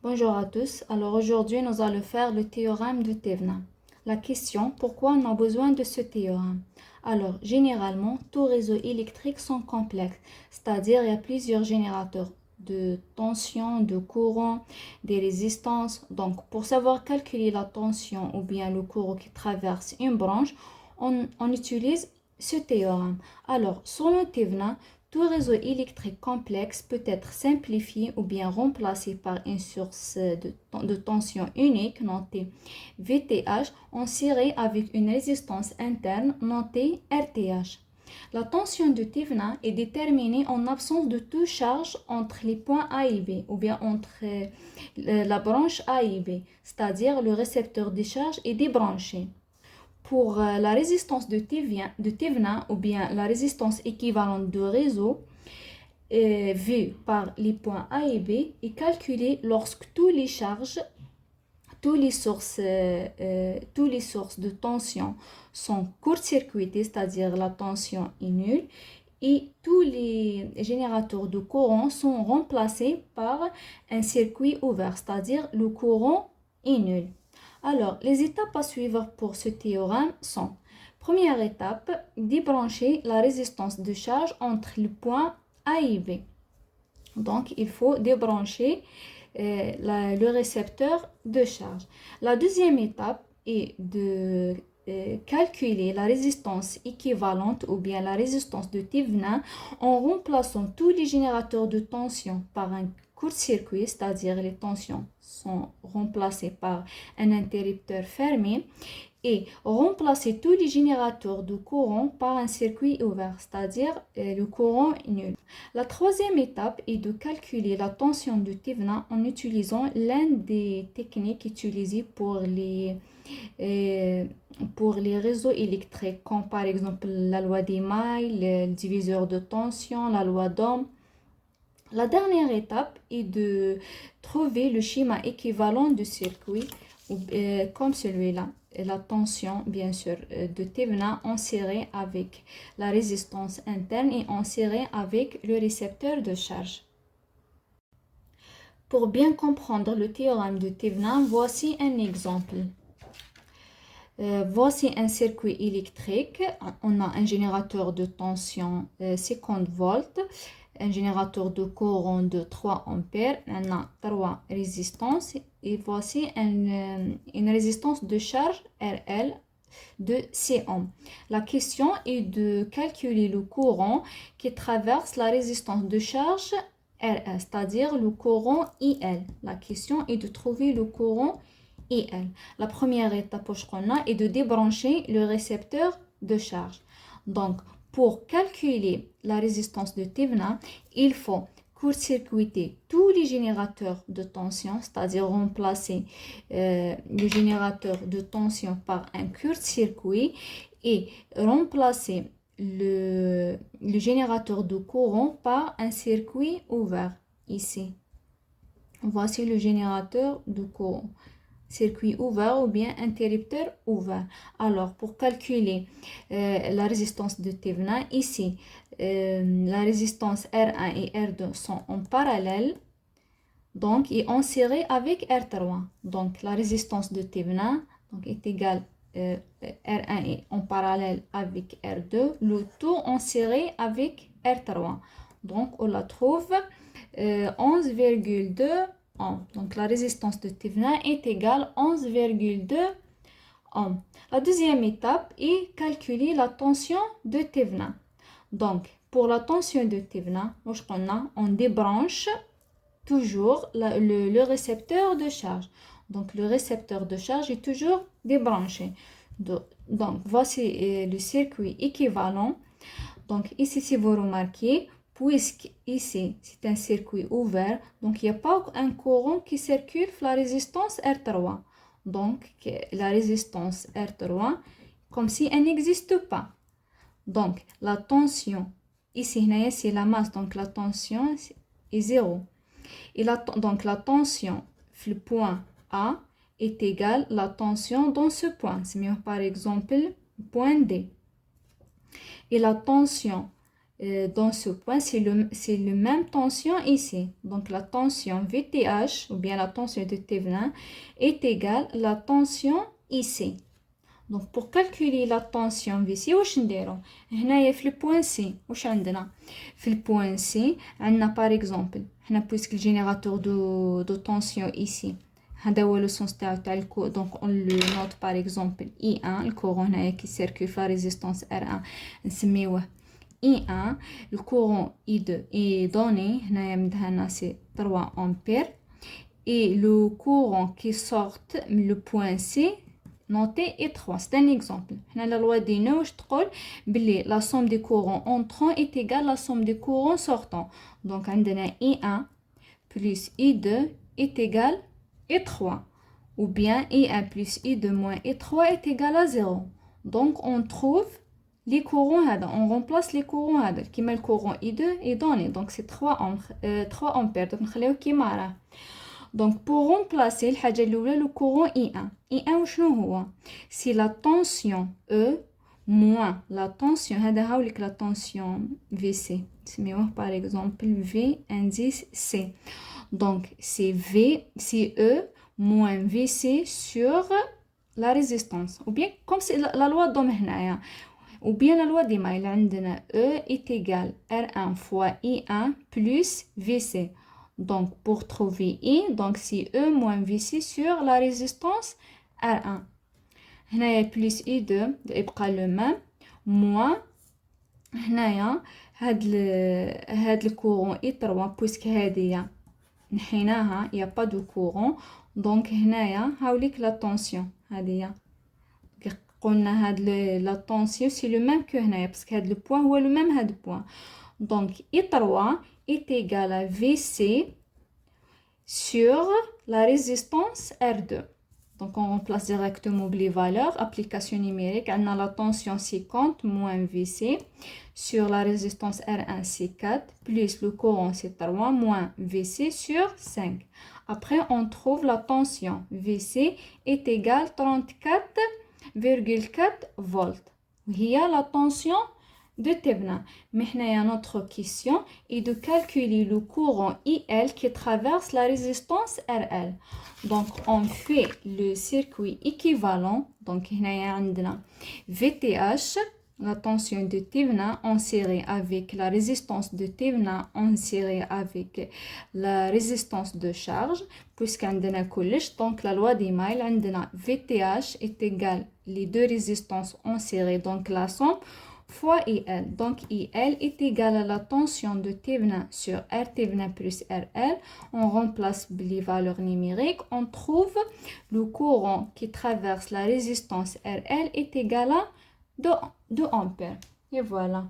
Bonjour à tous. Alors aujourd'hui, nous allons faire le théorème de Thévenin. La question, pourquoi on a besoin de ce théorème? Alors, généralement, tous réseaux électriques sont complexes, c'est-à-dire il y a plusieurs générateurs de tension, de courant, des résistances. Donc, pour savoir calculer la tension ou bien le courant qui traverse une branche, on utilise ce théorème. Alors, selon Thévenin, tout réseau électrique complexe peut être simplifié ou bien remplacé par une source de tension unique notée VTH en série avec une résistance interne notée RTH. La tension de Thévenin est déterminée en absence de toute charge entre les points A et B ou bien entre la branche A et B, c'est-à-dire le récepteur des charges est débranché. Pour la résistance de Thévenin ou bien la résistance équivalente de réseau vue par les points A et B est calculée lorsque tous les charges, tous les sources de tension sont court-circuités, c'est-à-dire la tension est nulle, et tous les générateurs de courant sont remplacés par un circuit ouvert, c'est-à-dire le courant est nul. Alors, les étapes à suivre pour ce théorème sont: première étape, débrancher la résistance de charge entre le point A et B. Donc, il faut débrancher le récepteur de charge. La deuxième étape est de calculer la résistance équivalente ou bien la résistance de Thévenin en remplaçant tous les générateurs de tension par un court-circuit, c'est-à-dire les tensions sont remplacées par un interrupteur fermé, et remplacer tous les générateurs de courant par un circuit ouvert, c'est-à-dire le courant nul. La troisième étape est de calculer la tension de Thévenin en utilisant l'une des techniques utilisées pour les réseaux électriques, comme par exemple la loi des mailles, le diviseur de tension, la loi d'Ohm. La dernière étape est de trouver le schéma équivalent du circuit comme celui-là. La tension, bien sûr, de Thévenin en série avec la résistance interne et en série avec le récepteur de charge. Pour bien comprendre le théorème de Thévenin, voici un exemple. Voici un circuit électrique. On a un générateur de tension 50 volts, un générateur de courant de 3 ampères, on a 3 résistances et voici une résistance de charge RL de 6 ohms. La question est de calculer le courant qui traverse la résistance de charge RL, c'est-à-dire le courant IL. La question est de trouver le courant IL. La première étape qu'on a est de débrancher le récepteur de charge. Donc, pour calculer la résistance de Thévenin, il faut court-circuiter tous les générateurs de tension, c'est-à-dire remplacer le générateur de tension par un court-circuit et remplacer le générateur de courant par un circuit ouvert ici. Voici le générateur de courant. Circuit ouvert ou bien interrupteur ouvert. Alors, pour calculer la résistance de Thévenin, ici, la résistance R1 et R2 sont en parallèle, donc, et en série avec R3. Donc, la résistance de Thévenin est égale R1 est en parallèle avec R2, le tout en série avec R3. Donc, on la trouve 11,2 ohms. Donc, la résistance de Thévenin est égale à 11,2 ohms. La deuxième étape est calculer la tension de Thévenin. Donc, pour la tension de Thévenin, on débranche toujours le récepteur de charge. Donc, le récepteur de charge est toujours débranché. Donc, voici le circuit équivalent. Donc, ici, si vous remarquez, puisque ici, c'est un circuit ouvert, donc il n'y a pas un courant qui circule la résistance R3. Donc, la résistance R3, comme si elle n'existe pas. Donc, la tension, ici, c'est la masse, donc la tension est 0. Et donc, la tension, le point A, est égale à la tension dans ce point. C'est mieux, par exemple, point D. Et la tension dans ce point, c'est le même tension ici. Donc la tension VTH ou bien la tension de Thévenin est égale à la tension ici. Donc pour calculer la tension VC واش نديرو هنايا في البوان سي واش عندنا في البوان سي عندنا par exemple حنا puisque le générateur de tension ici هذا هو لو سونس تاع الكو دونك on le note par exemple I1 الكورون هنايا كي سيركول في لا ريزيستانس R1 نسميوه I1 الكورون I2 est donné هنايا مدهنا سي 3 ampères et le courant qui sort le point C noté est 3. C'est un exemple. La loi des nœuds la somme des courants entrants est égale à la somme des courants sortants. Donc, I1 plus I2 est égal à 3. Ou bien I1 plus I2 moins I3 est égal à 0. Donc, on trouve les courants. On remplace les courants. Qui met le courant I2 est donné. Donc, c'est 3 ampères. Donc, on va voir. Donc, pour remplacer le courant I1, c'est la tension E moins la tension, la tension VC. Par exemple, V indice C. Donc, c'est E moins VC sur la résistance. Ou bien, comme c'est la loi d'Ohm, ou bien la loi d'Ima, E est égal à R1 fois I1 plus VC. Donc, pour trouver I, donc c'est E moins VC sur la résistance R1. هنا plus I2 يبقى le même moins هنايا هاد الكورون I3 puisque هادية نحيناها y a pas de courant donc هنايا هاوليك la tension هادية قلنا هاد la tension c'est le même que هنايا parce que هاد le point هو le même هاد point donc I3 est égal à VC sur la résistance R2. Donc, on remplace directement les valeurs. Application numérique, on a la tension 50 moins VC sur la résistance R1 C4 plus le courant C3 moins VC sur 5. Après, on trouve la tension VC est égale à 34,4 volts. Il y a la tension de Thévenin. Maintenant, notre question est de calculer le courant IL qui traverse la résistance RL. Donc, on fait le circuit équivalent. Donc, il y a VTH, la tension de Thévenin en série avec la résistance de Thévenin en série avec la résistance de charge. Puisqu'on a collège, donc la loi des mailles, VTH est égal les deux résistances en série. Donc, la somme fois IL. Donc, IL est égal à la tension de Thévenin sur R Thévenin plus RL. On remplace les valeurs numériques. On trouve le courant qui traverse la résistance RL est égal à 2 ampères. Et voilà.